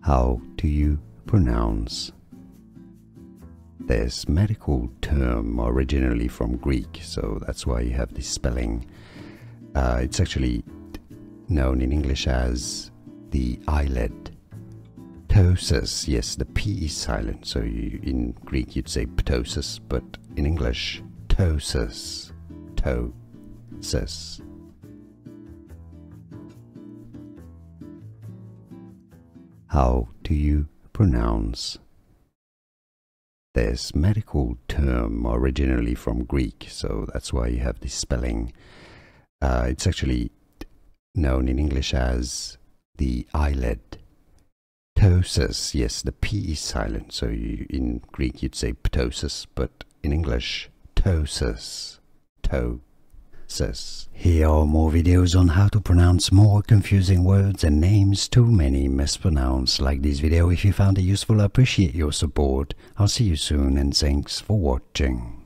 How do you pronounce this medical term originally from Greek, so that's why you have this spelling. It's actually known in English as the eyelid. Ptosis, yes, the P is silent, so in Greek you'd say ptosis, but in English, ptosis. Ptosis. How do you pronounce this medical term originally from Greek, so that's why you have this spelling. It's actually known in English as the eyelid. Ptosis, yes, the P is silent, so in Greek you'd say ptosis, but in English, ptosis. Ptosis. Here are more videos on how to pronounce more confusing words and names too many mispronounced. Like this video if you found it useful. I appreciate your support. I'll see you soon and thanks for watching.